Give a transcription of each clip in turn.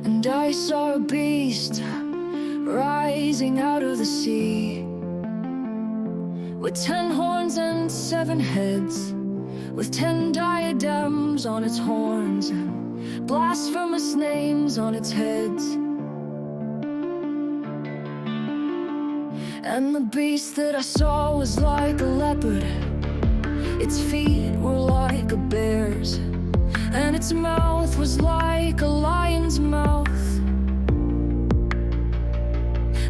And I saw a beast rising out of the sea, with 10 horns and 7 heads, with 10 diadems on its horns, blasphemous names on its heads. And the beast that I saw was like a leopard, its feet were like a bear's, and its mouth was like a lion's mouth.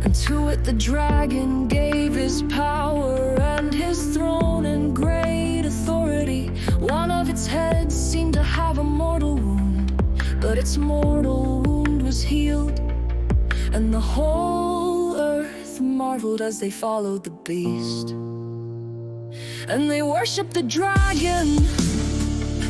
And to it the dragon gave his power and his throne and great authority. One of its heads seemed to have a mortal wound, but its mortal wound was healed. And the whole earth marveled as they followed the beast. And they worshiped the dragon,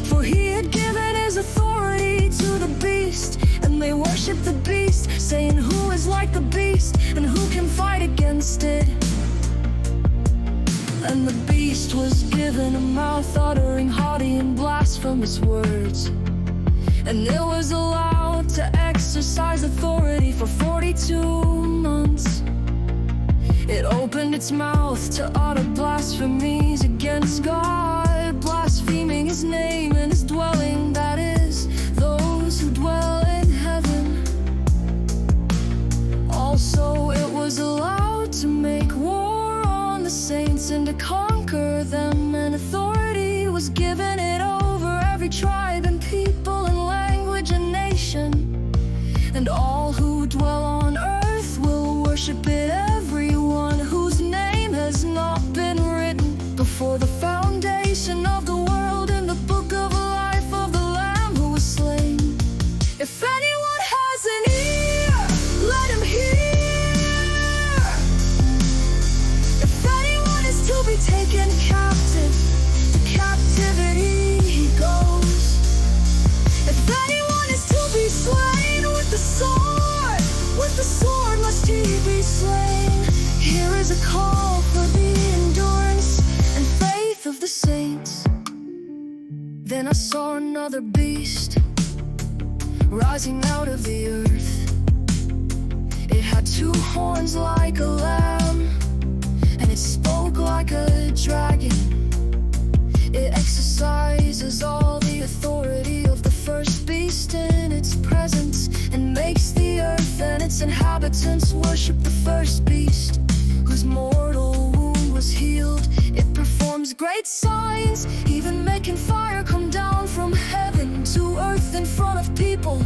for he had given his authority to the beast. And they worshiped the beast, saying, "Who is like the beast, and who can fight against it?" And the beast was given a mouth uttering haughty and blasphemous words, and it was allowed to exercise authority for 42 months. It opened its mouth to utter blasphemies against God, blaspheming his name and his dwelling, that is, those who dwell in heaven. Also, it was allowed to make war on the saints and to conquer them, and authority was given it over every tribe and people and language and nation. And all who dwell on earth will worship it, everyone whose name has not been written before the foundation of the world in the book of life of the Lamb who was slain. If anyone has an ear, let him hear. If anyone is to be taken captive, to captivity he goes. If anyone is to be slain with the sword must he be slain. Here is a call for the endurance and faith of the saints. Then I saw another beast rising out of the earth. It had 2 horns like a lamb, and it spoke like a dragon. It exercises all the authority of the first beast in its presence, and makes the earth and its inhabitants worship the first beast, whose mortal wound was healed. It performs great signs, even making fire come down from heaven to earth in front of people.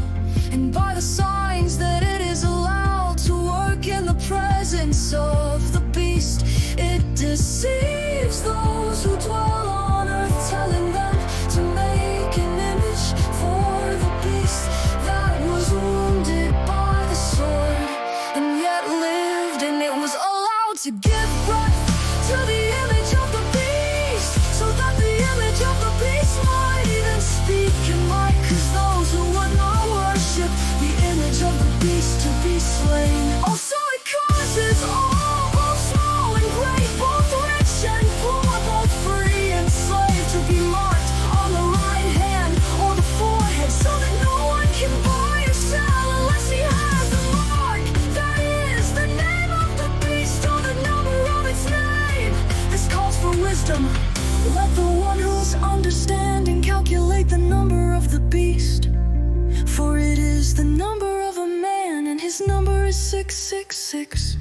And by the signs that it is allowed to work in the presence of the beast, it deceives those who dwell on earth, telling them to make an image for the beast that was wounded by the sword and yet lived. And it was allowed to give breath to the image of the beast, so that the image of the beast might even speak and might cause those who would not worship the image of the beast to be slain. Also it causes all, both small and great, both rich and poor, both free and slave, to be marked on the right hand or the forehead, so that no one can buy or sell unless he has the mark, that is, the name of the beast or the number of its name. This calls for wisdom. Let the one who's understanding calculate the number of the beast, for it is the number of a man, and his number is 666.